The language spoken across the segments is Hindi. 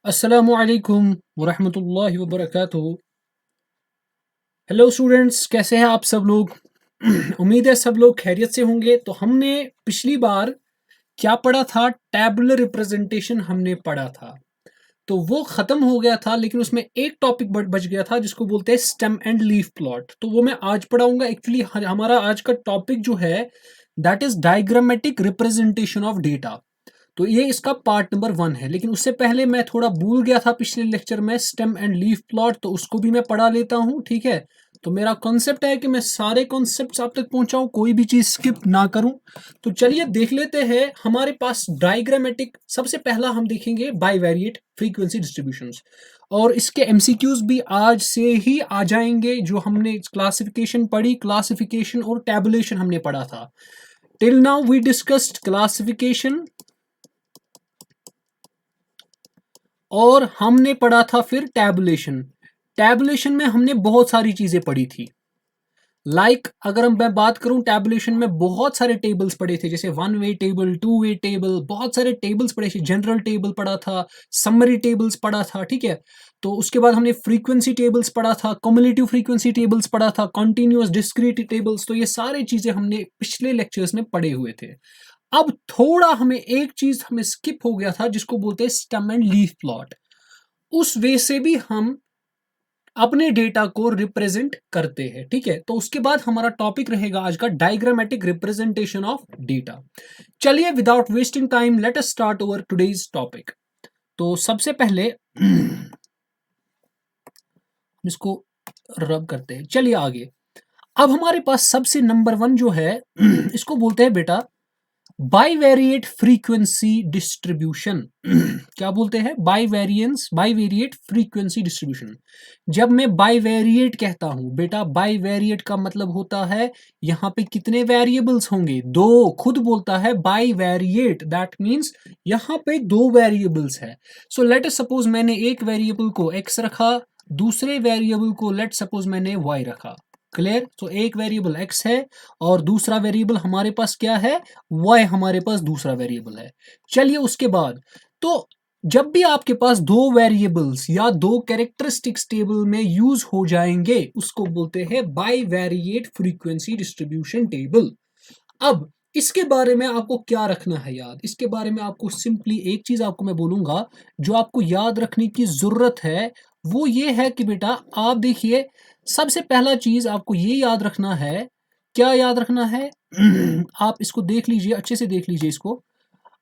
अस्सलामुअलैकुम वरहमतुल्लाहि वबरकातुहू। हेलो स्टूडेंट्स, कैसे हैं आप सब लोग? उम्मीद है सब लोग खैरियत से होंगे। तो हमने पिछली बार क्या पढ़ा था? टैबुलर रिप्रेजेंटेशन हमने पढ़ा था। तो वो ख़त्म हो गया था, लेकिन उसमें एक टॉपिक बच गया था जिसको बोलते हैं स्टेम एंड लीफ प्लॉट। तो वो मैं आज पढ़ाऊंगा। एक्चुअली हमारा आज का टॉपिक जो है that is diagrammatic representation of data. तो ये इसका पार्ट नंबर 1 है। लेकिन उससे पहले मैं थोड़ा भूल गया था पिछले लेक्चर में स्टेम एंड लीफ प्लॉट, तो उसको भी मैं पढ़ा लेता हूँ। ठीक है, तो मेरा कॉन्सेप्ट है कि मैं सारे कॉन्सेप्ट्स आप तक पहुंचाऊं, कोई भी चीज स्किप ना करूं। तो चलिए देख लेते हैं हमारे पास डायग्रामेटिक। सबसे पहला हम देखेंगे बाईवेरिएट फ्रीक्वेंसी डिस्ट्रीब्यूशंस, और इसके एमसीक्यूज भी आज से ही आ जाएंगे। जो हमने क्लासिफिकेशन पढ़ी, क्लासिफिकेशन और टैबुलेशन हमने पढ़ा था। Till now we discussed classification, और हमने पढ़ा था फिर टैबुलेशन। टैबुलेशन में हमने बहुत सारी चीजें पढ़ी थी। अगर मैं बात करूं, टैबुलेशन में बहुत सारे टेबल्स पढ़े थे, जैसे 1 वे टेबल, 2 वे टेबल, बहुत सारे टेबल्स पढ़े थे। जनरल टेबल पढ़ा था, समरी टेबल्स पढ़ा था। ठीक है, तो उसके बाद हमने फ्रीक्वेंसी टेबल्स पढ़ा था, कम्युलेटिव फ्रीक्वेंसी टेबल्स पढ़ा था, कॉन्टिन्यूअस डिस्क्रीट टेबल्स। तो ये सारी चीजें हमने पिछले लेक्चर्स में पढ़े हुए थे। अब थोड़ा हमें एक चीज हमें स्किप हो गया था, जिसको बोलते हैं स्टेम एंड लीफ प्लॉट। उस वे से भी हम अपने डेटा को रिप्रेजेंट करते हैं। ठीक है, तो उसके बाद हमारा टॉपिक रहेगा आज का डायग्रामेटिक रिप्रेजेंटेशन ऑफ डेटा। चलिए without wasting time let us start over today's topic. तो सबसे पहले इसको रब करते हैं। चलिए आगे। अब हमारे पास सबसे नंबर 1 जो है इसको बोलते हैं बेटा बाईवेरिएट फ्रीक्वेंसी डिस्ट्रीब्यूशन। क्या बोलते हैं? Bivariate frequency distribution. जब मैं बाईवेरिएट कहता हूं बेटा, बाईवेरिएट का मतलब होता है यहां पे कितने वेरिएबल्स होंगे? दो। खुद बोलता है बाईवेरिएट, दैट मींस यहां पे दो वेरिएबल्स है। सो लेट अस सपोज मैंने एक वेरिएबल को x रखा, दूसरे वेरिएबल को लेट सपोज मैंने y रखा। क्लियर? तो एक वेरिएबल x है और दूसरा वेरिएबल हमारे पास क्या है? y हमारे पास दूसरा वेरिएबल है। चलिए उसके बाद, तो जब भी आपके पास दो वेरिएबल्स या दो कैरेक्टरिस्टिक्स टेबल में यूज हो जाएंगे, उसको बोलते हैं बाईवेरिएट फ्रीक्वेंसी डिस्ट्रीब्यूशन टेबल। अब इसके बारे में आपको क्या रखना है याद? इसके बारे में आपको सिंपली एक चीज आपको मैं बोलूंगा जो आपको याद रखने की जरूरत है, वो ये है कि बेटा आप देखिए, सबसे पहला चीज आपको ये याद रखना है। क्या याद रखना है? आप इसको देख लीजिए, अच्छे से देख लीजिए इसको।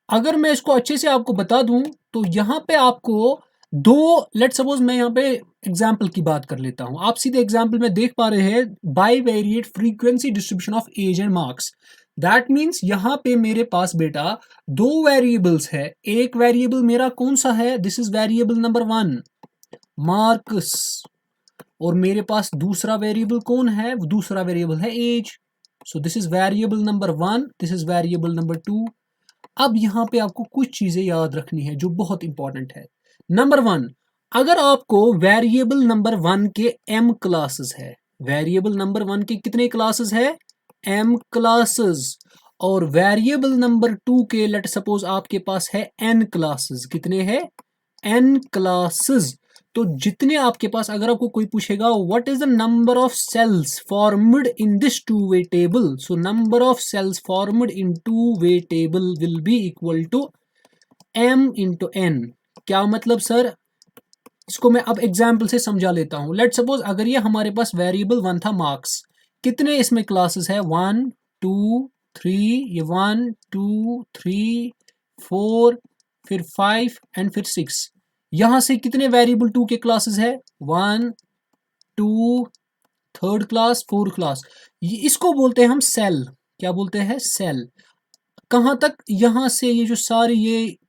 अगर मैं इसको अच्छे से आपको बता दूं, तो यहां पे आपको दो, लेट सपोज मैं यहां पे एग्जाम्पल की बात कर लेता हूं। आप सीधे एग्जाम्पल में देख पा रहे हैं bivariate frequency distribution of age and marks. That means यहां पे मेरे पास बेटा दो वेरिएबल्स है। एक वेरिएबल मेरा कौन सा है? This is variable number 1, marks. और मेरे पास दूसरा वेरिएबल कौन है? दूसरा वेरिएबल है age. So this is variable number 1, this is variable number 2। अब यहां पे आपको कुछ चीजें याद रखनी है जो बहुत इंपॉर्टेंट है। नंबर 1, अगर आपको वेरिएबल नंबर 1 के m क्लासेस है, वेरिएबल नंबर 1 के कितने क्लासेस है? m classes. और वेरिएबल नंबर 2 के लेट सपोज आपके पास है n क्लासेस। कितने हैं? n classes. तो जितने आपके पास, अगर आपको कोई पूछेगा what is the number of cells formed in this two way table, so number of cells formed in two way table will be equal to m into n। क्या मतलब सर? इसको मैं अब एग्जाम्पल से समझा लेता हूं। लेट सपोज अगर ये हमारे पास वेरिएबल 1 था मार्क्स, कितने इसमें क्लासेस है? 1 2 3, ये 1 2 3 4, फिर 5 एंड फिर 6। यहां से कितने वेरिएबल 2 के क्लासेस है? 1 2, थर्ड क्लास, फोर्थ क्लास। इसको बोलते हैं हम सेल। क्या बोलते हैं? सेल। कहां तक? यहां से ये जो सारी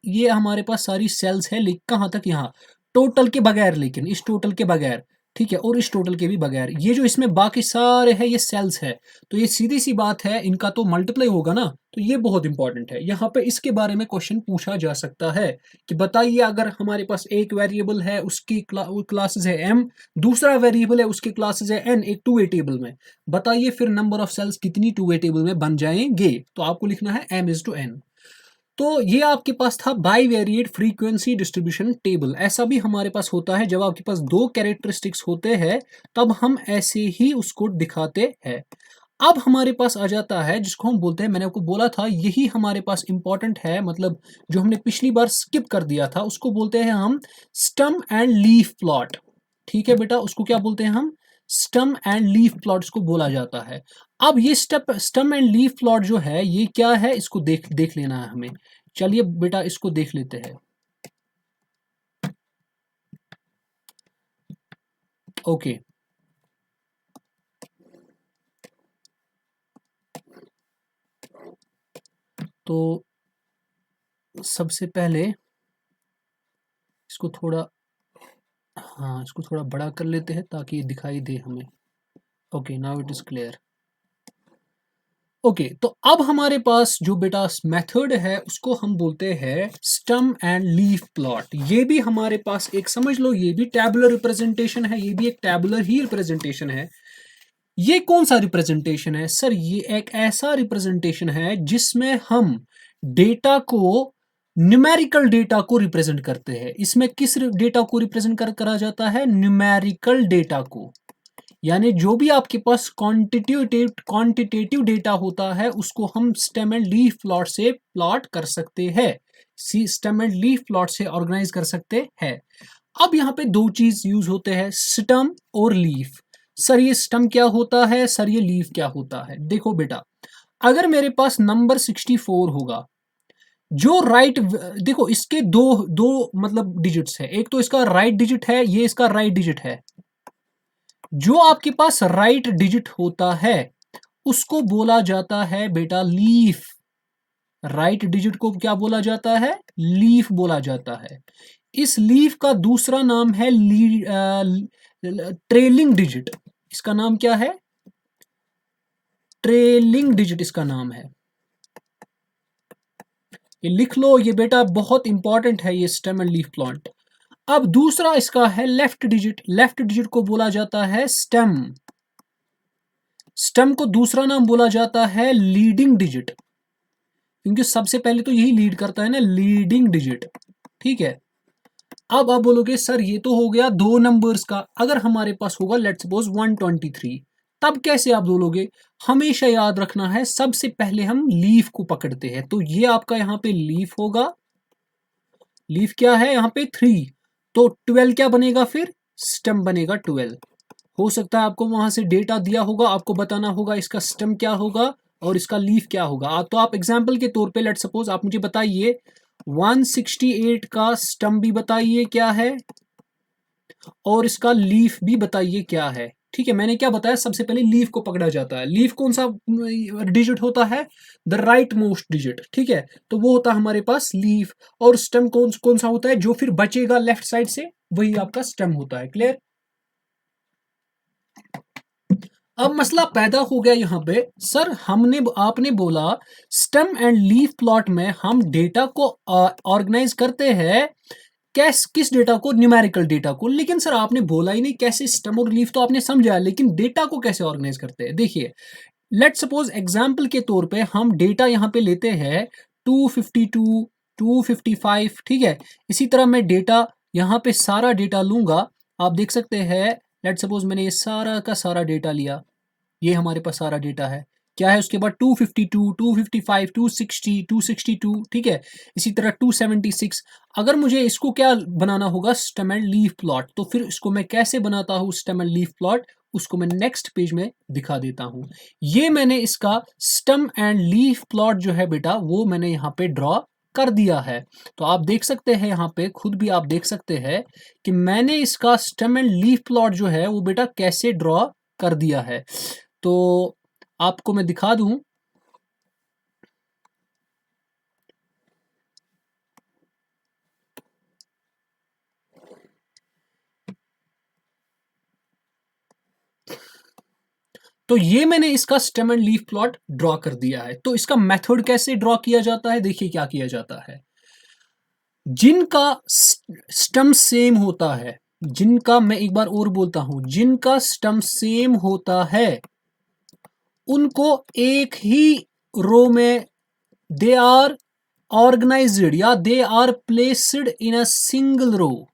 ये हमारे पास सारी सेल्स है, लेकिन कहां तक? यहाँ टोटल के बगैर, लेकिन इस टोटल के बगैर। ठीक है, और इस टोटल के भी बगैर। ये जो इसमें बाकी सारे हैं ये सेल्स है। तो ये सीधी सी बात है, इनका तो मल्टीप्लाई होगा ना। तो ये बहुत इंपॉर्टेंट है। यहाँ पे इसके बारे में क्वेश्चन पूछा जा सकता है कि बताइए, अगर हमारे पास एक वेरिएबल है उसकी क्लासेस है m, दूसरा वेरिएबल है उसकी क्लासेस है n, एक टू वे टेबल में, बताइए फिर नंबर ऑफ सेल्स कितनी टू वे टेबल में बन जाएंगे? तो आपको लिखना है m is to n। तो ये आपके पास था बाईवेरिएट फ्रीक्वेंसी डिस्ट्रीब्यूशन टेबल। ऐसा भी हमारे पास होता है जब आपके पास दो कैरेक्टरिस्टिक्स होते हैं, तब हम ऐसे ही उसको दिखाते हैं। अब हमारे पास आ जाता है जिसको हम बोलते हैं, मैंने आपको बोला था यही हमारे पास इंपॉर्टेंट है, मतलब जो हमने पिछली बार स्किप कर दिया था उसको बोलते हैं हम स्टम एंड लीफ प्लॉट। ठीक है बेटा, उसको क्या बोलते हैं हम? स्टम एंड लीफ प्लॉट इसको बोला जाता है। अब ये स्टम एंड लीफ प्लॉट जो है ये क्या है, इसको देख देख लेना है हमें। चलिए बेटा इसको देख लेते हैं। ओके, तो सबसे पहले इसको थोड़ा, हाँ इसको थोड़ा बड़ा कर लेते हैं ताकि ये दिखाई दे हमें। Okay, now it is clear. Okay, तो अब हमारे पास जो बेटा मेथड है उसको हम बोलते हैं स्टम एंड लीफ प्लॉट। ये भी हमारे पास एक, समझ लो ये भी टैबुलर रिप्रेजेंटेशन है, ये भी एक टैबुलर ही रिप्रेजेंटेशन है। ये कौन सा रिप्रेजेंटेशन है सर? ये एक ऐसा रिप्रेजेंटेशन है जिसमें हम डेटा को, न्यूमेरिकल डेटा को रिप्रेजेंट करते हैं। इसमें किस डेटा को रिप्रेजेंट करा जाता है? न्यूमेरिकल डेटा को। यानी जो भी आपके पास क्वांटिटेटिव डेटा होता है उसको हम स्टेम एंड लीफ प्लॉट से प्लॉट कर सकते हैं, स्टेम एंड लीफ प्लॉट से ऑर्गेनाइज कर सकते हैं। अब यहाँ पे दो चीज यूज होते हैं, स्टम और लीफ। सर ये स्टम क्या होता है, सर ये लीफ क्या होता है? देखो बेटा, अगर मेरे पास नंबर 64 होगा, जो राइट, देखो इसके दो दो मतलब डिजिट्स है, एक तो इसका राइट डिजिट है, ये इसका राइट डिजिट है। जो आपके पास राइट डिजिट होता है उसको बोला जाता है बेटा लीफ। राइट डिजिट को क्या बोला जाता है? लीफ बोला जाता है। इस लीफ का दूसरा नाम है ट्रेलिंग डिजिट। इसका नाम क्या है? ट्रेलिंग डिजिट इसका नाम है। ये लिख लो, ये बेटा बहुत इंपॉर्टेंट है ये स्टेम एंड लीफ प्लॉट। अब दूसरा इसका है लेफ्ट डिजिट। लेफ्ट डिजिट को बोला जाता है स्टेम। स्टेम को दूसरा नाम बोला जाता है लीडिंग डिजिट, क्योंकि सबसे पहले तो यही लीड करता है ना, लीडिंग डिजिट। ठीक है, अब आप बोलोगे सर ये तो हो गया दो नंबर्स का। अगर हमारे पास होगा लेट्स सपोज 123, तब कैसे आप बोलोगे? हमेशा याद रखना है सबसे पहले हम लीफ को पकड़ते हैं। तो ये आपका यहाँ पे लीफ होगा। लीफ क्या है यहाँ पे? 3। तो 12 क्या बनेगा फिर? स्टेम बनेगा 12। हो सकता है आपको वहां से डेटा दिया होगा, आपको बताना होगा इसका स्टेम क्या होगा और इसका लीफ क्या होगा। तो आप एग्जाम्पल के तौर पे लेट सपोज आप मुझे बताइए 168 का स्टेम भी बताइए क्या है और इसका लीफ भी बताइए क्या है। ठीक है, मैंने क्या बताया? सबसे पहले लीफ को पकड़ा जाता है। लीफ कौन सा डिजिट होता है? The right most digit. ठीक है, तो वो होता है हमारे पास लीफ। और स्टेम कौन कौन सा होता है? जो फिर बचेगा लेफ्ट साइड से वही आपका स्टेम होता है। क्लियर? अब मसला पैदा हो गया यहाँ पे, सर आपने बोला स्टेम एंड लीफ प्लॉट में हम डेटा को ऑर्गेनाइज करते हैं, किस डेटा को? न्यूमेरिकल डेटा को। लेकिन सर आपने बोला ही नहीं कैसे। स्टेम और लीफ तो आपने समझा, लेकिन डेटा को कैसे ऑर्गेनाइज करते हैं? देखिए, लेट सपोज एग्जाम्पल के तौर पे हम डेटा यहाँ पे लेते हैं 252, 255। ठीक है, इसी तरह मैं डेटा यहाँ पे सारा डेटा लूंगा। आप देख सकते हैं, लेट सपोज मैंने ये सारा का सारा डेटा लिया, ये हमारे पास सारा डेटा है। क्या है उसके बाद? 252, 255, 260, 262। ठीक है, इसी तरह 276। अगर मुझे इसको क्या बनाना होगा? Stem and leaf plot. तो फिर इसको मैं कैसे बनाता हूँ स्टेम एंड लीफ प्लॉट? उसको मैं नेक्स्ट पेज में दिखा देता हूँ। ये मैंने इसका स्टेम एंड लीफ प्लॉट जो है बेटा वो मैंने यहाँ पे ड्रॉ कर दिया है। तो आप देख सकते हैं यहाँ पे, खुद भी आप देख सकते हैं कि मैंने इसका स्टेम एंड लीफ प्लॉट जो है वो बेटा कैसे ड्रॉ कर दिया है। तो आपको मैं दिखा दूं, तो ये मैंने इसका stem and leaf plot draw कर दिया है। तो इसका मेथड कैसे ड्रॉ किया जाता है? देखिए क्या किया जाता है। जिनका स्टेम सेम होता है, जिनका, मैं एक बार और बोलता हूं, जिनका स्टेम सेम होता है उनको एक ही रो में दे आर ऑर्गेनाइज्ड या they are placed in a single row.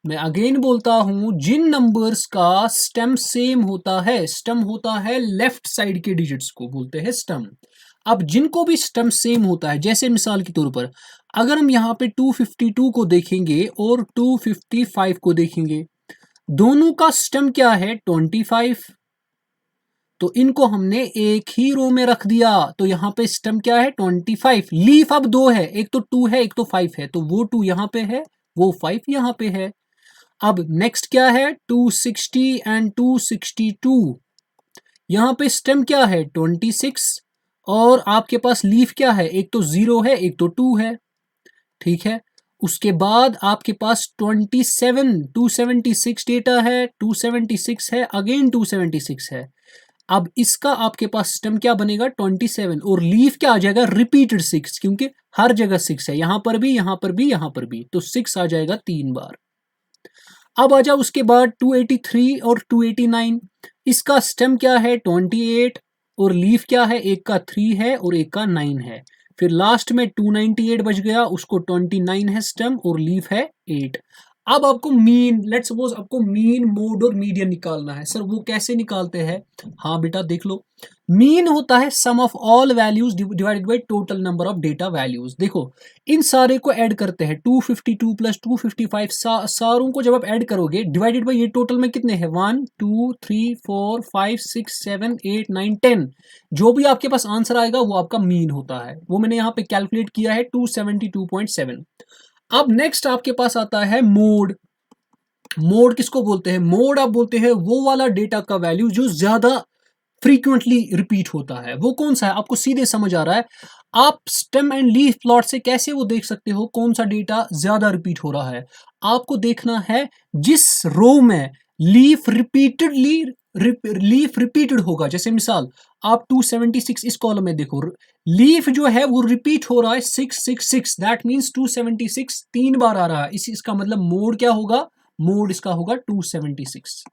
मैं अगेन बोलता हूं, जिन नंबर्स का स्टेम सेम होता है, स्टेम होता है लेफ्ट साइड के डिजिट्स को बोलते हैं स्टेम। अब जिनको भी स्टेम सेम होता है, जैसे मिसाल के तौर पर अगर हम यहाँ पे 252 को देखेंगे और 255 को देखेंगे, दोनों का स्टेम क्या है 25, तो इनको हमने एक ही रो में रख दिया, तो यहाँ पे स्टेम क्या है 25। लीफ अब दो है, एक तो 2 है एक तो 5 है, तो वो 2 यहाँ पे है वो 5 यहाँ पे है। अब नेक्स्ट क्या है 260 एंड 262, यहाँ पे स्टेम क्या है 26 और आपके पास लीफ क्या है, एक तो 0 है एक तो 2 है, ठीक है। उसके बाद आपके पास 27 276 डेटा है, 276 है अगेन 276 है। अब इसका आपके पास सिस्टम क्या बनेगा 27 और लीफ क्या आ जाएगा रिपीटेड 6, क्योंकि हर जगह 6 है, यहां पर भी यहां पर भी यहां पर भी, तो 6 आ जाएगा 3 बार। अब आ जाओ उसके बाद 283 और 289, इसका स्टेम क्या है 28 और लीफ क्या है, एक का 3 है और एक का 9 है। फिर लास्ट में 298 बच गया, उसको 29 है स्टेम और लीफ है 8। अब आपको मीन, लेट्स सपोज आपको मीन, मोड और मीडियन निकालना है। सर वो कैसे निकालते हैं? हाँ बेटा देख लो, मीन होता है sum of all values divided by total number of data values. देखो इन सारे को ऐड करते हैं, 252 प्लस 255 सारों को जब आप ऐड करोगे डिवाइडेड बाय ये टोटल में कितने हैं 1 2 3 4 5 6 7 8 9 10, जो भी आपके पास आंसर आएगा वो आपका मीन होता है। वो मैंने यहाँ पे कैलकुलेट किया है 272.7। अब नेक्स्ट आपके पास आता है मोड। मोड किसको बोलते हैं? मोड आप बोलते हैं वो वाला डेटा का वैल्यू जो ज्यादा फ्रीक्वेंटली रिपीट होता है। वो कौन सा है? आपको सीधे समझ आ रहा है, आप स्टेम एंड लीफ प्लॉट से कैसे वो देख सकते हो कौन सा डेटा ज्यादा रिपीट हो रहा है। आपको देखना है जिस रो में लीफ रिपीटेड होगा, जैसे मिसाल आप 276 इस कॉलम में देखो, लीफ जो है वो रिपीट हो रहा है 666, दैट मींस 276 तीन बार आ रहा है, इसका मतलब मोड क्या होगा? मोड इसका होगा 276।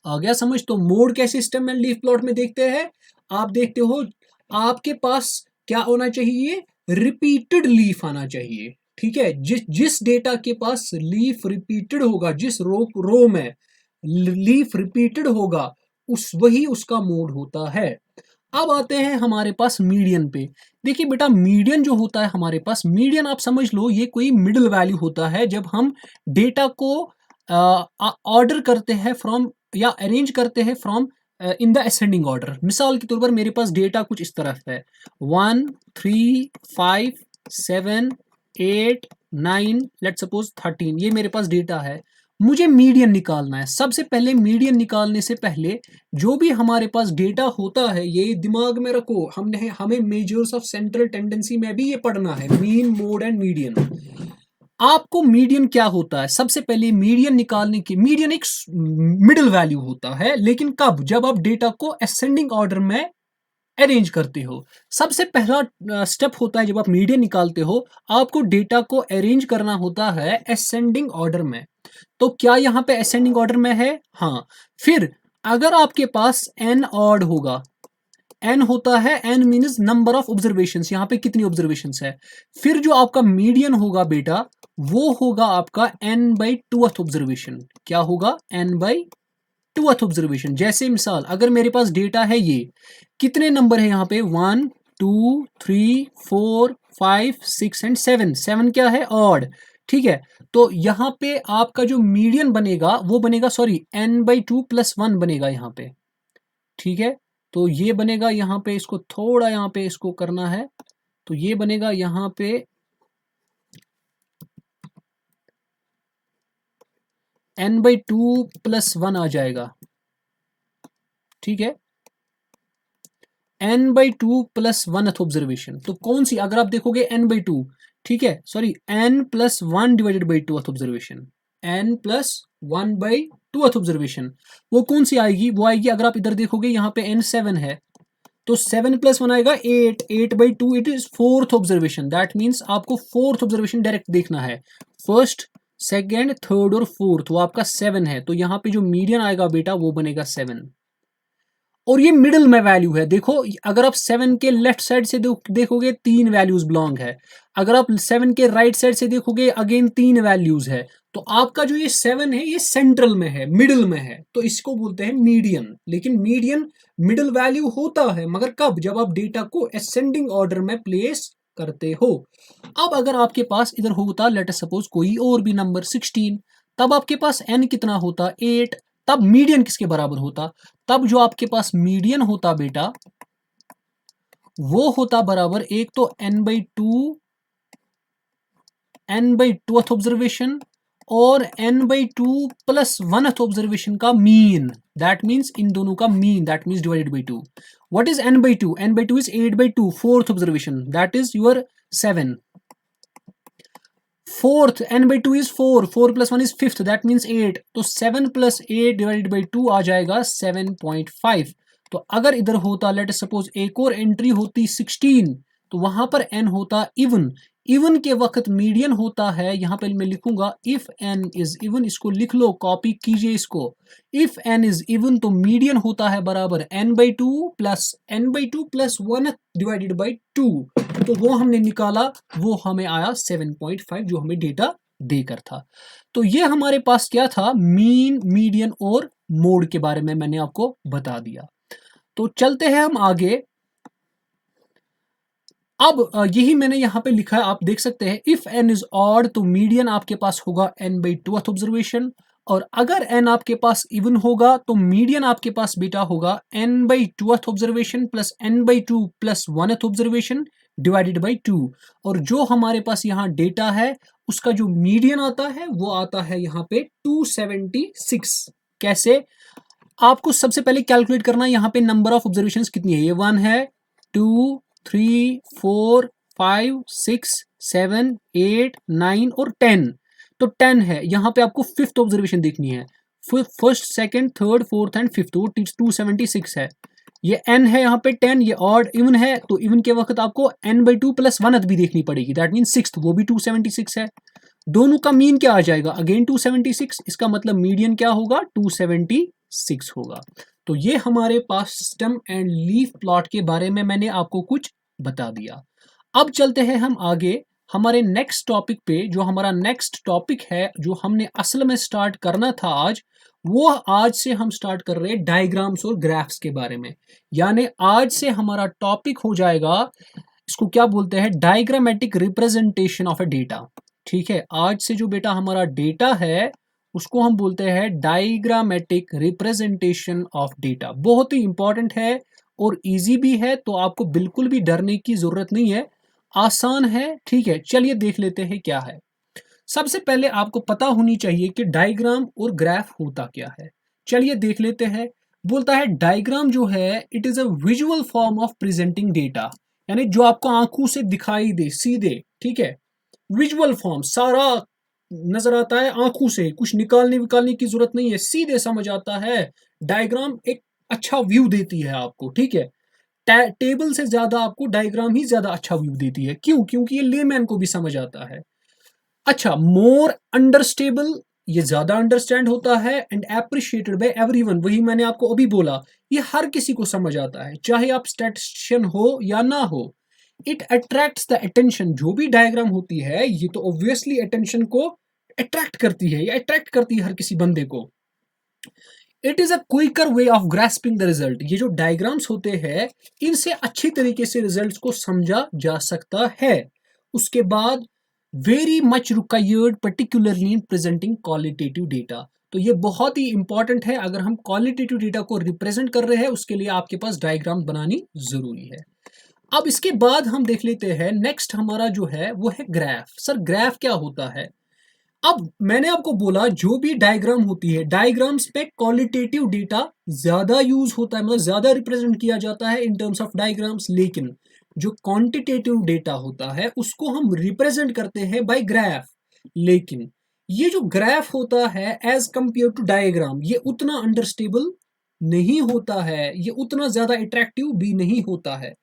आ गया समझ? तो मोड कैसे स्टेम एंड लीफ प्लॉट में देखते हैं? आप देखते हो आपके पास क्या होना चाहिए? रिपीटेड लीफ आना चाहिए, ठीक है। जिस डेटा के पास लीफ रिपीटेड होगा, जिस रो में लीफ रिपीटेड होगा, वही उसका मोड होता है। अब आते हैं हमारे पास मीडियन पे। देखिए बेटा मीडियन जो होता है हमारे पास, मीडियन आप समझ लो ये कोई मिडिल वैल्यू होता है जब हम डेटा को ऑर्डर करते हैं फ्रॉम या अरेंज करते हैं from in the ascending order. मिसाल के तौर पर मेरे पास डेटा कुछ इस तरफ है 1 3 5 7 8 9 लेट सपोज 13, ये मेरे पास डेटा है। मुझे मीडियन निकालना है। सबसे पहले मीडियन निकालने से पहले जो भी हमारे पास डेटा होता है, ये दिमाग में रखो, हमें मेजर्स ऑफ सेंट्रल टेंडेंसी में भी ये पढ़ना है, मीन मोड एंड मीडियन। आपको मीडियन क्या होता है? सबसे पहले मीडियन निकालने की, मीडियन एक मिडिल वैल्यू होता है, लेकिन कब? जब आप डेटा को असेंडिंग ऑर्डर में अरेंज करते हो। सबसे पहला स्टेप होता है जब आप मीडियन निकालते हो, आपको डेटा को अरेंज करना होता है असेंडिंग ऑर्डर में। तो क्या यहाँ पे असेंडिंग ऑर्डर में है? हाँ। फिर अगर आपके पास एन ऑड होगा, एन होता है, N means number of observations, यहाँ पे कितनी ऑब्जर्वेशंस है, फिर जो आपका मीडियन होगा बेटा वो होगा आपका एन बाई टूथ ऑब्जर्वेशन। क्या होगा? N by twoth observation. जैसे मिसाल अगर मेरे पास डेटा है, ये कितने नंबर है यहाँ पे 1 2 3 4 5 6 एंड 7, 7 क्या है? ऑड, ठीक है। तो यहाँ पे आपका जो मीडियन बनेगा वो बनेगा, सॉरी, एन बाई 2 प्लस 1 बनेगा यहाँ पे, ठीक है। तो ये बनेगा यहाँ पे, इसको थोड़ा यहाँ पे इसको करना है, तो ये बनेगा यहाँ पे n बाई 2 प्लस 1 आ जाएगा, ठीक है। n बाई 2 प्लस 1 ऑब्जर्वेशन, तो कौन सी? अगर आप देखोगे n बाई 2, ठीक है, sorry n plus 1 divided by 2 observation, n plus 1 by 2 observation, वो कौन सी आएगी? वो आएगी, अगर आप इधर देखोगे यहाँ पे n 7 है, तो 7 प्लस 1 आएगा 8, 8 by 2 it is fourth observation. That means आपको फोर्थ ऑब्जर्वेशन डायरेक्ट देखना है, फर्स्ट सेकेंड थर्ड और फोर्थ, वो आपका 7 है, तो यहाँ पे जो मीडियन आएगा बेटा वो बनेगा 7। और ये मिडिल में वैल्यू है। देखो अगर आप 7 के लेफ्ट साइड से देखोगे 3 वैल्यूज बिलोंग है, अगर आप 7 के राइट साइड से देखोगे अगेन 3 वैल्यूज है। तो आपका जो ये 7 है ये सेंट्रल में है, मिडिल में है, तो इसको बोलते हैं मीडियन। लेकिन मीडियन मिडिल वैल्यू होता है, मगर कब? जब आप डेटा को असेंडिंग ऑर्डर में प्लेस करते हो। अब अगर आपके पास इधर होता लेट अस सपोज कोई और भी नंबर 16, तब आपके पास n कितना होता? 8। तब मीडियन किसके बराबर होता? तब जो आपके पास मीडियन होता बेटा वो होता बराबर, एक तो n/2 n/2th ऑब्जर्वेशन और n/2 प्लस 1th ऑब्जर्वेशन का मीन। दैट मीन्स इन दोनों का mean, that means divided by 2। What is n/2? n/2 is 8/2 fourth observation, that is your 7। Fourth n/2 is 4, 4 plus 1 is fifth, that means 8। तो 7 प्लस 8 डिवाइडेड बाई 2 आ जाएगा 7.5। तो अगर इधर होता लेट सपोज एक और एंट्री होती 16, तो वहां पर n होता इवन। इवन के वक्त मीडियन होता है, यहां पे मैं लिखूंगा इफ n इज इवन, इसको लिख लो, कॉपी कीजिए इसको। इफ n इज इवन तो मीडियन होता है बराबर n/2 प्लस 1 डिवाइडेड बाई 2। तो वो हमने निकाला, वो हमें आया 7.5 जो हमें डेटा देकर था। तो ये हमारे पास क्या था? मीन, मीडियन और मोड के बारे में मैंने आपको बता दिया। तो चलते हैं हम आगे। अब यही मैंने यहां पे लिखा है, आप देख सकते हैं। इफ n इज ऑड तो मीडियन आपके पास होगा n/2th ऑब्जर्वेशन, और अगर n आपके पास इवन होगा तो मीडियन आपके पास बेटा होगा n/2th observation plus n/2 plus 1th observation divided by 2। और जो हमारे पास यहाँ डेटा है उसका जो मीडियन आता है वो आता है यहाँ पे 276। कैसे? आपको सबसे पहले कैलकुलेट करना है यहाँ पे नंबर ऑफ ऑब्जर्वेशंस कितनी है। ये 1 है, 2, 3, 4, 5, 6, 7, 8, 9 और 10। तो 10 है। यहाँ पे आपको फिफ्थ ऑब्जर्वेशन देखनी है। First, second, third, fourth and fifth, वो 276 है। ये n है यहाँ पे 10, ये ऑड इवन है, तो इवन के वक्त आपको n/2 प्लस 1 भी देखनी पड़ेगी, दैट मीन सिक्स्थ, वो भी 276 है। दोनों का मीन क्या आ जाएगा? अगेन 276। इसका मतलब मीडियन क्या होगा? 276 होगा। तो ये हमारे पास स्टेम एंड लीफ प्लॉट के बारे में मैंने आपको कुछ बता दिया। अब चलते हैं हम आगे हमारे नेक्स्ट टॉपिक पे। जो हमारा नेक्स्ट टॉपिक है, जो हमने असल में स्टार्ट करना था आज, वो आज से हम स्टार्ट कर रहे हैं डायग्राम्स और ग्राफ्स के बारे में। यानी आज से हमारा टॉपिक हो जाएगा, इसको क्या बोलते हैं? Diagrammatic representation of A data. ठीक है, आज से जो बेटा हमारा डेटा है उसको हम बोलते हैं डायग्रामेटिक रिप्रेजेंटेशन ऑफ डेटा। बहुत ही इंपॉर्टेंट है और इजी भी है, तो आपको बिल्कुल भी डरने की जरूरत नहीं है, आसान है। ठीक है, चलिए देख लेते हैं क्या है। सबसे पहले आपको पता होनी चाहिए कि डायग्राम और ग्राफ होता क्या है। चलिए देख लेते हैं। बोलता है डायग्राम जो है it is a visual form of presenting data, यानी जो आपको आंखों से दिखाई दे सीधे। ठीक है, विजुअल फॉर्म, सारा नजर आता है आंखों से, कुछ निकालने विकालने की जरूरत नहीं है, सीधे समझ आता है। डायग्राम एक अच्छा व्यू देती है आपको। ठीक है, टेबल से ज्यादा आपको डायग्राम ही ज्यादा अच्छा व्यू देती है। क्यों? क्योंकि ये लेमैन को भी समझ आता है। अच्छा, मोर अंडरस्टेबल, ये ज्यादा अंडरस्टैंड होता है, एंड एप्रिशिएटेड बाय एवरीवन, वही मैंने आपको अभी बोला, ये हर किसी को समझ आता है, चाहे आप स्टैटिस्टिशियन हो या ना हो। इट अट्रैक्ट्स द अटेंशन, जो भी डायग्राम होती है ये तो ऑब्वियसली अटेंशन को अट्रैक्ट करती है, ये अट्रैक्ट करती है हर किसी बंदे को। It is a quicker way of grasping the result, ये जो डायग्राम्स होते हैं इनसे अच्छी तरीके से रिजल्ट्स को समझा जा सकता है। उसके बाद very much required particularly in presenting qualitative data, तो ये बहुत ही इंपॉर्टेंट है। अगर हम क्वालिटेटिव डेटा को रिप्रेजेंट कर रहे हैं उसके लिए आपके पास डायग्राम बनानी जरूरी है। अब इसके बाद हम देख लेते हैं नेक्स्ट हमारा जो है वो है ग्राफ। सर ग्राफ क्या होता है? अब मैंने आपको बोला जो भी डायग्राम होती है, डायग्राम्स पे क्वालिटेटिव डेटा ज्यादा यूज होता है, मतलब ज्यादा रिप्रेजेंट किया जाता है इन टर्म्स ऑफ डायग्राम्स। लेकिन जो क्वांटिटेटिव डेटा होता है उसको हम रिप्रेजेंट करते हैं बाय ग्राफ। लेकिन ये जो ग्राफ होता है एज कंपेयर टू डायग्राम, ये उतना अंडरस्टेबल नहीं होता है, ये उतना ज्यादा अट्रैक्टिव भी नहीं होता है।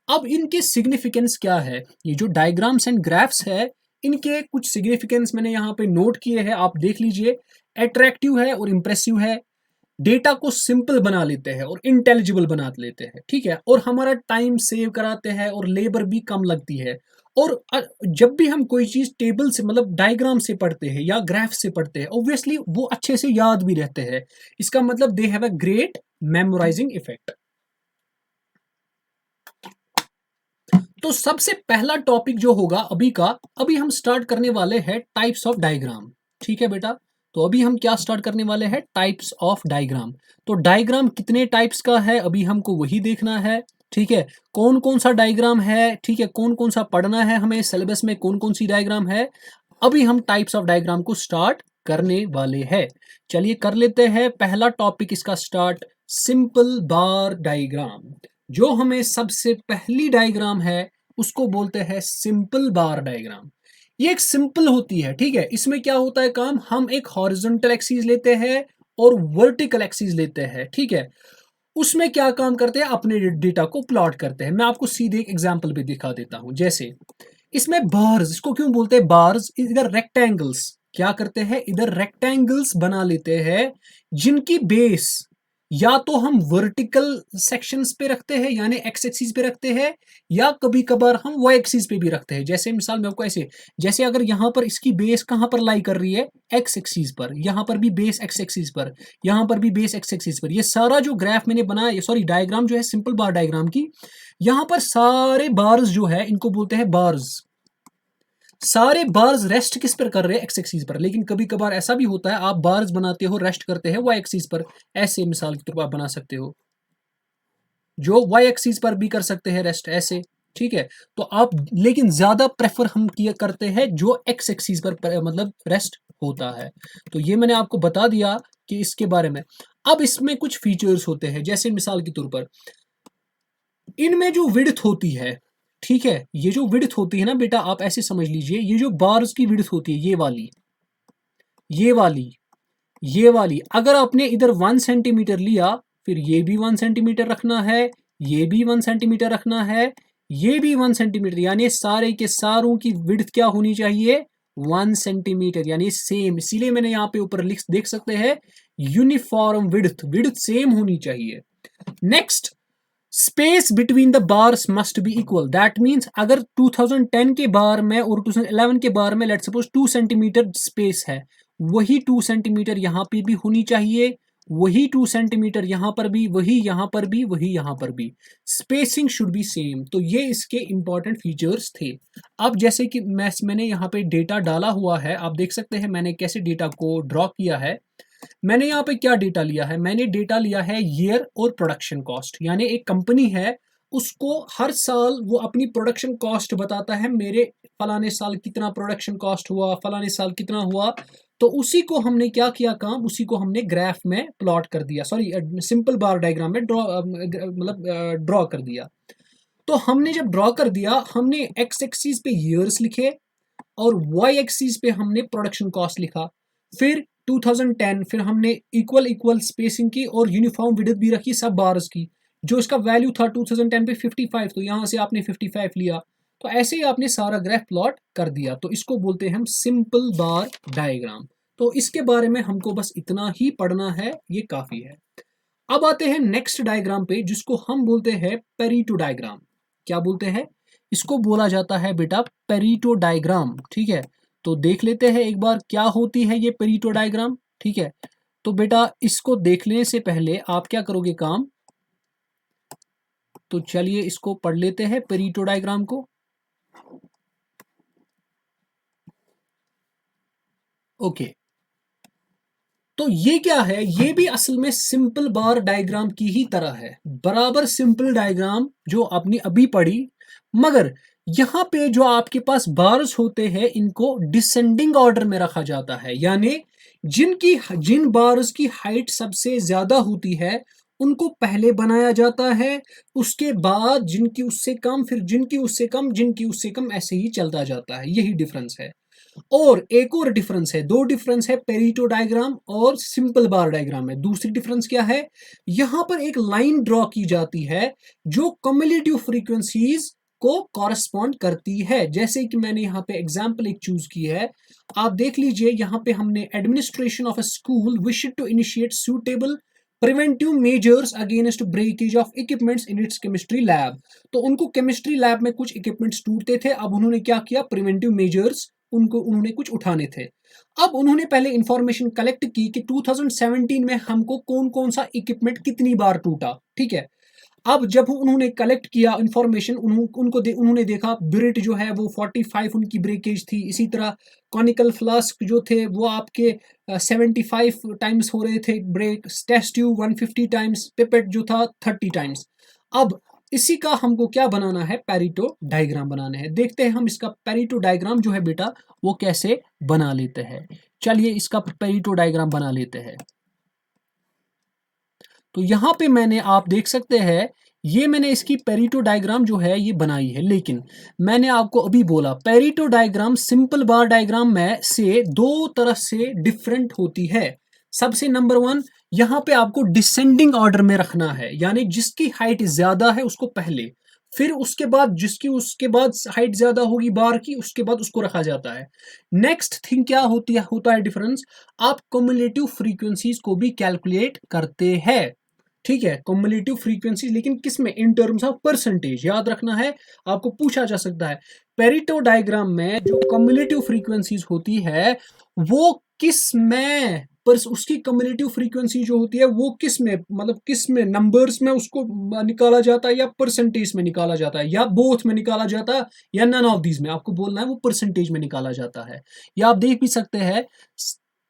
अब इनके सिग्निफिकेंस क्या है? ये जो डायग्राम्स एंड ग्राफ्स है इनके कुछ सिग्निफिकेंस मैंने यहाँ पे नोट किए हैं, आप देख लीजिए। अट्रैक्टिव है और इंप्रेसिव है, डेटा को सिंपल बना लेते हैं और इंटेलिजिबल बना लेते हैं, ठीक है, और हमारा टाइम सेव कराते हैं और लेबर भी कम लगती है। और जब भी हम कोई चीज टेबल से मतलब डायग्राम से पढ़ते हैं या ग्राफ से पढ़ते हैं, ऑब्वियसली वो अच्छे से याद भी रहते हैं। इसका मतलब they have a great memorising effect. तो सबसे पहला टॉपिक जो होगा अभी का, अभी हम स्टार्ट करने वाले हैं टाइप्स ऑफ डायग्राम। ठीक है बेटा, तो अभी हम क्या स्टार्ट करने वाले हैं, टाइप्स ऑफ डायग्राम। तो डायग्राम कितने टाइप्स का है अभी हमको वही देखना है। ठीक है, कौन कौन सा डायग्राम है, ठीक है, कौन कौन सा पढ़ना है हमें सिलेबस में, कौन कौन सी डायग्राम है। अभी हम टाइप्स ऑफ डायग्राम को स्टार्ट करने वाले हैं। चलिए कर लेते हैं पहला टॉपिक इसका स्टार्ट, सिंपल बार डायग्राम। जो हमें सबसे पहली डायग्राम है उसको बोलते हैं सिंपल बार डायग्राम। ये एक सिंपल होती है, ठीक है। इसमें क्या होता है काम, हम एक हॉरिजॉन्टल एक्सिस लेते हैं और वर्टिकल एक्सिस लेते हैं, ठीक है। उसमें क्या काम करते हैं, अपने डेटा को प्लॉट करते हैं। मैं आपको सीधे एक एग्जांपल भी दिखा देता हूं। जैसे इसमें बार्स, इसको क्यों बोलते हैं बार्स, इधर रेक्टेंगल्स क्या करते हैं, इधर रेक्टेंगल्स बना लेते हैं जिनकी बेस या तो हम वर्टिकल सेक्शंस पे रखते हैं यानी एक्स एक्सिस पे रखते हैं, या कभी कभार हम वाई एक्सिस पे भी रखते हैं। जैसे मिसाल में आपको ऐसे, जैसे अगर यहाँ पर इसकी बेस कहाँ पर लाई कर रही है, एक्स एक्सिस पर, यहाँ पर भी बेस एक्स एक्सिस पर, यहाँ पर भी बेस एक्स एक्सिस पर। ये सारा जो ग्राफ मैंने बनाया, सॉरी डायग्राम जो है सिंपल बार डायग्राम की, यहाँ पर सारे बार्स जो है इनको बोलते हैं बार्स। सारे बार्स रेस्ट किस पर कर रहे हैं, एक्स एक्सिस पर। लेकिन कभी कभार ऐसा भी होता है आप बार्स बनाते हो रेस्ट करते हैं वाई एक्सिस पर। ऐसे मिसाल के तौर पर आप बना सकते हो, जो वाई एक्सिस पर भी कर सकते हैं रेस्ट ऐसे, ठीक है। तो आप, लेकिन ज्यादा प्रेफर हम किया करते हैं जो एक्स एक्सिस पर मतलब रेस्ट होता है। तो ये मैंने आपको बता दिया कि इसके बारे में। अब इसमें कुछ फीचर्स होते हैं, जैसे मिसाल के तौर पर इनमें जो विड्थ होती है, ठीक है, ये जो विड्थ होती है ना बेटा, आप ऐसे समझ लीजिए, ये जो बार्स की विड्थ होती है, ये वाली, ये वाली, ये वाली, अगर आपने इधर 1 सेंटीमीटर लिया, फिर ये भी 1 सेंटीमीटर रखना है, ये भी 1 सेंटीमीटर रखना है, ये भी 1 सेंटीमीटर, यानी सारे के सारों की विड्थ क्या होनी चाहिए, 1 सेंटीमीटर, यानी सेम। इसीलिए मैंने यहाँ पे ऊपर लिख देख सकते हैं यूनिफॉर्म विड्थ, विड्थ सेम होनी चाहिए। Next, space between the bars must be equal. That means अगर 2010 के बार में और 2011 के बार में लेट सपोज 2 सेंटीमीटर स्पेस है, वही 2 सेंटीमीटर यहाँ पे भी होनी चाहिए, वही 2 सेंटीमीटर यहाँ पर भी, वही यहाँ पर भी, वही यहाँ पर भी, स्पेसिंग शुड बी सेम। तो ये इसके इंपॉर्टेंट फीचर्स थे। अब जैसे कि मैंने यहाँ पे डेटा डाला हुआ है, आप देख सकते हैं मैंने कैसे डेटा को ड्रॉ किया है। मैंने यहाँ पे क्या डेटा लिया है, मैंने डेटा लिया है ईयर और प्रोडक्शन कॉस्ट। यानी एक कंपनी है, उसको हर साल वो अपनी प्रोडक्शन कॉस्ट बताता है, मेरे फलाने साल कितना प्रोडक्शन कॉस्ट हुआ, फलाने साल कितना हुआ। तो उसी को हमने क्या किया काम, उसी को हमने ग्राफ में प्लॉट कर दिया, सॉरी सिंपल बार डायग्राम में ड्रॉ मतलब ड्रॉ कर दिया। तो हमने जब ड्रॉ कर दिया, हमने एक्स एक्सिस पे ईयर्स लिखे और वाई एक्सिस पे हमने प्रोडक्शन कॉस्ट लिखा। फिर 2010, फिर हमने इक्वल इक्वल स्पेसिंग की और यूनिफॉर्म विड्थ भी रखी सब बार्स की। जो इसका वैल्यू था 2010 पे 55, तो यहां से आपने 55 लिया। तो ऐसे ही आपने सारा ग्राफ प्लॉट कर दिया। तो इसको बोलते हैं हम सिंपल बार डायग्राम। तो इसके बारे में हमको बस इतना ही पढ़ना है, ये काफी है। अब आते हैं नेक्स्ट डायग्राम पे, जिसको हम बोलते हैं पेरीटो डायग्राम। क्या बोलते हैं, इसको बोला जाता है बेटा पेरीटो डायग्राम, ठीक है। तो देख लेते हैं एक बार क्या होती है ये पेरीटो डायग्राम, ठीक है। तो बेटा इसको देखने से पहले आप क्या करोगे काम, तो चलिए इसको पढ़ लेते हैं पेरीटो डायग्राम को। ओके, तो ये क्या है, ये भी असल में सिंपल बार डायग्राम की ही तरह है, बराबर सिंपल डायग्राम जो आपने अभी पढ़ी। मगर यहाँ पे जो आपके पास बार्स होते हैं, इनको डिसेंडिंग ऑर्डर में रखा जाता है। यानी जिन बार्स की हाइट सबसे ज्यादा होती है उनको पहले बनाया जाता है, उसके बाद जिनकी उससे कम, फिर जिनकी उससे कम, जिनकी उससे कम, ऐसे ही चलता जाता है। यही डिफरेंस है। और एक और डिफरेंस है, दो डिफरेंस है पेरीटो डायग्राम और सिंपल बार डायग्राम में। दूसरी डिफरेंस क्या है, यहां पर एक लाइन ड्रॉ की जाती है जो कम्युलेटिव फ्रीक्वेंसीज को कॉरेस्पॉन्ड करती है। जैसे कि मैंने यहाँ पे एग्जांपल एक चूज की है, आप देख लीजिए। यहाँ पे हमने administration of a school wish to initiate suitable preventive measures against breakage of equipments in its chemistry lab. तो उनको केमिस्ट्री लैब में कुछ इक्विपमेंट्स टूटते थे, अब उन्होंने क्या किया, प्रिवेंटिव मेजर्स उन्होंने कुछ उठाने थे। अब उन्होंने पहले इंफॉर्मेशन कलेक्ट की कि 2017 में हमको कौन कौन सा इक्विपमेंट कितनी बार टूटा, ठीक है। अब जब उन्होंने कलेक्ट किया इंफॉर्मेशन, उन्होंने देखा ब्रिट जो है वो 45 उनकी ब्रेकेज थी, इसी तरह कॉनिकल फ्लास्क जो थे वो आपके 75 टाइम्स हो रहे थे break, test tube 150 times, pipette जो था 30 टाइम्स। अब इसी का हमको क्या बनाना है, पेरिटो डायग्राम बनाना है। देखते हैं हम इसका पेरिटो डायग्राम जो है बेटा वो कैसे बना लेते हैं। चलिए इसका पेरिटो डायग्राम बना लेते हैं। तो यहां पे मैंने, आप देख सकते हैं, ये मैंने इसकी पेरिटो डायग्राम जो है ये बनाई है, लेकिन मैंने आपको अभी बोला पेरिटो डायग्राम सिंपल बार डायग्राम में से दो तरह से डिफरेंट होती है। सबसे नंबर वन, यहां पे आपको डिसेंडिंग ऑर्डर में रखना है, यानी जिसकी हाइट ज्यादा है उसको पहले, फिर उसके बाद उसके बाद हाइट ज्यादा होगी बार की, उसके बाद उसको रखा जाता है। नेक्स्ट थिंग क्या होता है डिफरेंस, आप कम्युलेटिव फ्रीक्वेंसीज को भी कैलकुलेट करते हैं, ठीक है, कम्युलेटिव फ्रीक्वेंसी, लेकिन किस में, इन टर्म्स ऑफ परसेंटेज, याद रखना है, आपको पूछा जा सकता है। पेरिटो डायग्राम में जो कम्युलेटिव फ्रीक्वेंसीज होती है वो किस में, पर उसकी कम्युलेटिव फ्रीक्वेंसी जो होती है वो किस में, मतलब किस में, नंबर्स में उसको निकाला जाता है या परसेंटेज में निकाला जाता है या बोथ में निकाला जाता है या नन ऑफ दीज में, आपको बोलना है वो परसेंटेज में निकाला जाता है। या आप देख भी सकते हैं।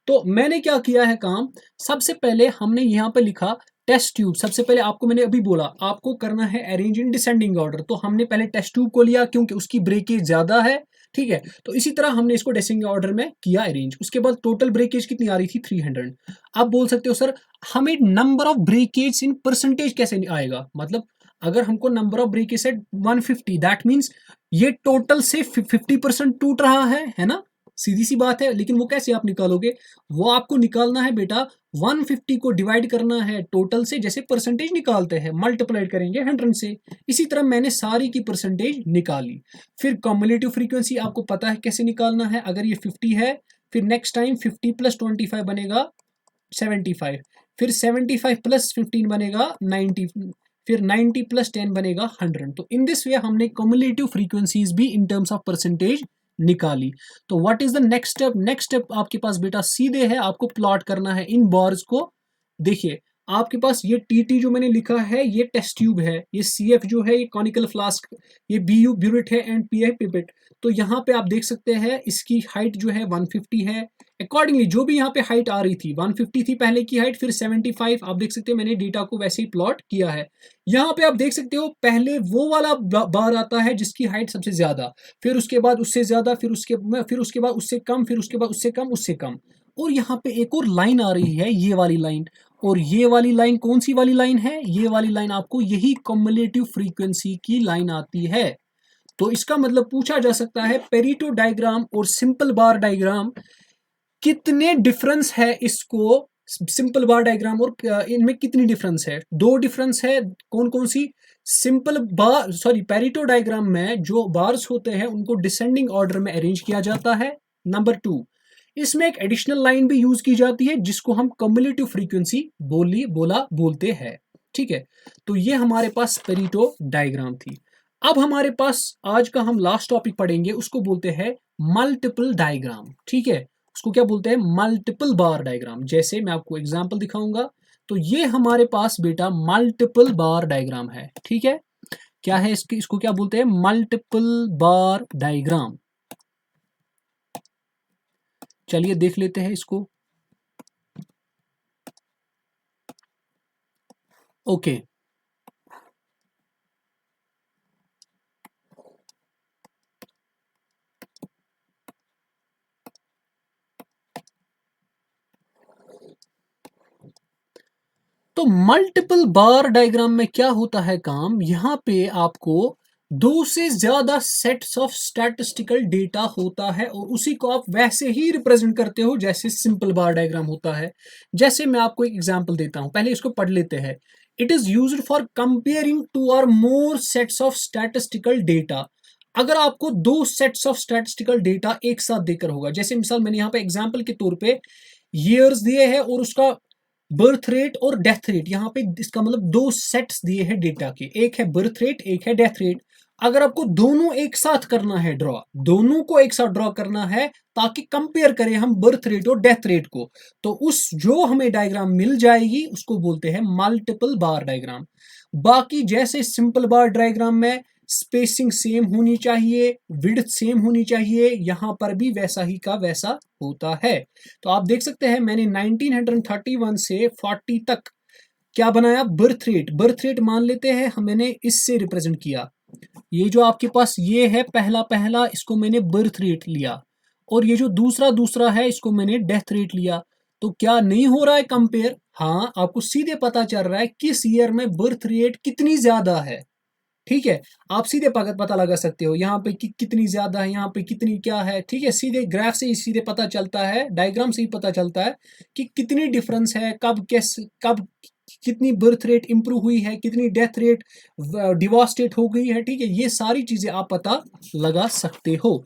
तो मैंने क्या किया है काम, सबसे पहले हमने यहाँ पे लिखा टेस्ट ट्यूब। सबसे पहले आपको मैंने अभी बोला आपको करना है अरेंज इन डिसेंडिंग ऑर्डर, तो हमने पहले टेस्ट ट्यूब को लिया क्योंकि उसकी ब्रेकेज ज्यादा है, ठीक है। तो इसी तरह हमने इसको डिसेंडिंग ऑर्डर में किया अरेंज। उसके बाद टोटल ब्रेकेज कितनी आ रही थी, 300। आप बोल सकते हो सर हमें number of breakage in percentage कैसे आएगा, मतलब अगर हमको नंबर ऑफ ब्रेकेज है 150, दैट मीन्स ये टोटल से 50% टूट रहा है ना, सीधी सी बात है। लेकिन वो कैसे आप निकालोगे, वो आपको निकालना है बेटा 150 को डिवाइड करना है टोटल से, जैसे परसेंटेज निकालते हैं, मल्टीप्लाई करेंगे 100 से। इसी तरह मैंने सारी की परसेंटेज निकाली। फिर कम्युलेटिव फ्रीक्वेंसी आपको पता है कैसे निकालना है, अगर ये 50 है, फिर नेक्स्ट टाइम 50 प्लस 25 बनेगा 75, फिर 75 प्लस 15 बनेगा 90, फिर 90 प्लस 10 बनेगा 100। तो इन दिस वे हमने कम्युलेटिव फ्रीक्वेंसीज भी इन टर्म्स ऑफ परसेंटेज निकाली। तो what is the next step, next step आपके पास बेटा सीधे है, आपको प्लॉट करना है इन बार्स को। देखिए आपके पास ये टीटी जो मैंने लिखा है ये टेस्ट ट्यूब है, ये सीएफ जो है ये कॉनिकल फ्लास्क, ये बीयू ब्यूरिट है एंड पीआई पिपेट। तो यहाँ पे आप देख सकते हैं इसकी हाइट जो है 150 है। अकॉर्डिंगली जो भी यहाँ पे हाइट आ रही थी 150 थी पहले की हाइट, फिर 75, आप देख सकते हो मैंने डेटा को वैसे ही प्लॉट किया है। यहाँ पे आप देख सकते हो पहले वो वाला बार आता है जिसकी हाइट सबसे ज्यादा, फिर उसके बाद उससे ज्यादा, फिर उसके बाद उससे कम, फिर उसके बाद उससे कम, उससे कम। और यहाँ पे एक और लाइन आ रही है, ये वाली लाइन, और ये वाली लाइन कौन सी वाली लाइन है, ये वाली लाइन आपको यही कम्युलेटिव फ्रीक्वेंसी की लाइन आती है। तो इसका मतलब पूछा जा सकता है पेरिटो डायग्राम और सिंपल बार डायग्राम कितने डिफरेंस है, इसको सिंपल बार डायग्राम और इनमें कितनी डिफरेंस है, दो डिफरेंस है। कौन कौन सी, simple bar sorry Pareto diagram में जो बार्स होते हैं उनको डिसेंडिंग ऑर्डर में अरेंज किया जाता है। नंबर 2, इसमें एक एडिशनल लाइन भी यूज की जाती है जिसको हम कम्युलेटिव फ्रीक्वेंसी बोलते हैं, ठीक है। तो ये हमारे पास पेरिटो डायग्राम थी। अब हमारे पास आज का हम लास्ट टॉपिक पढ़ेंगे, उसको बोलते हैं मल्टीपल डायग्राम, ठीक है। उसको क्या बोलते हैं, मल्टीपल बार डायग्राम। जैसे मैं आपको एग्जांपल दिखाऊंगा, तो ये हमारे पास बेटा मल्टीपल बार डायग्राम है, ठीक है। क्या है इसको क्या बोलते हैं, मल्टीपल बार डायग्राम। चलिए देख लेते हैं इसको। ओके, तो मल्टीपल बार डायग्राम में क्या होता है काम, यहां पे आपको दो से ज्यादा सेट्स ऑफ स्टैटिस्टिकल डेटा होता है और उसी को आप वैसे ही रिप्रेजेंट करते हो जैसे सिंपल बार डायग्राम होता है। जैसे मैं आपको एक एग्जांपल देता हूं, पहले इसको पढ़ लेते हैं। It is used for comparing two और more sets of statistical data. अगर आपको दो सेट्स ऑफ स्टैटिस्टिकल डेटा एक साथ देकर होगा, जैसे मिसाल मैंने यहाँ पे एग्जाम्पल के तौर पे ईयर्स दिए हैं और उसका बर्थ रेट और डेथ रेट, यहाँ पे इसका मतलब दो सेट्स दिए हैं डेटा के, एक है बर्थ रेट, एक है डेथ रेट। अगर आपको दोनों एक साथ करना है ड्रॉ, दोनों को एक साथ ड्रॉ करना है ताकि कंपेयर करें हम बर्थ रेट और डेथ रेट को, तो उस जो हमें डायग्राम मिल जाएगी उसको बोलते हैं मल्टीपल बार डायग्राम। बाकी जैसे सिंपल बार डायग्राम में स्पेसिंग सेम होनी चाहिए, विड्थ सेम होनी चाहिए, यहां पर भी वैसा ही का वैसा होता है। तो आप देख सकते हैं मैंने 1931 से 40 तक क्या बनाया, बर्थ रेट। बर्थ रेट मान लेते हैं हम, मैंने इससे रिप्रेजेंट किया। ये जो आपके पास ये है पहला पहला, इसको मैंने बर्थ रेट लिया, और ये जो दूसरा दूसरा है इसको मैंने डेथ रेट लिया। तो क्या नहीं हो रहा है कंपेयर? हाँ, आपको सीधे पता चल रहा है किस ईयर में बर्थ रेट कितनी ज्यादा है। ठीक है, आप सीधे पता लगा सकते हो यहाँ पे कितनी ज्यादा है, यहाँ पे कितनी क्या है। ठीक है, सीधे ग्राफ से ही सीधे पता चलता है, डायग्राम से ही पता चलता है कि कितनी डिफरेंस है, कब कितनी बर्थ रेट इंप्रूव हुई है, कितनी डेथ रेट डिवास्टेट हो गई है। ठीक है, ये सारी चीजें आप पता लगा सकते हो।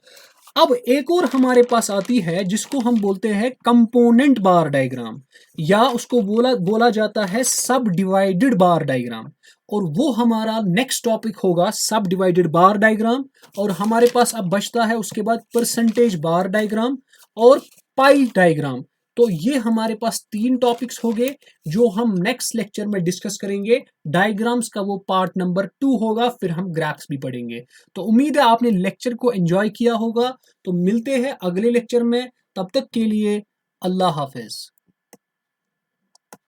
अब एक और हमारे पास आती है जिसको हम बोलते हैं कंपोनेंट बार डायग्राम, या उसको बोला बोला जाता है सब डिवाइडेड बार डायग्राम। और वो हमारा नेक्स्ट टॉपिक होगा, सब डिवाइडेड बार डायग्राम। और हमारे पास अब बचता है उसके बाद परसेंटेज बार डायग्राम और पाई डायग्राम। तो ये हमारे पास तीन टॉपिक्स हो गए जो हम नेक्स्ट लेक्चर में डिस्कस करेंगे। डायग्राम्स का वो पार्ट नंबर 2 होगा, फिर हम ग्राफ्स भी पढ़ेंगे। तो उम्मीद है आपने लेक्चर को एंजॉय किया होगा। तो मिलते हैं अगले लेक्चर में, तब तक के लिए अल्लाह हाफिज।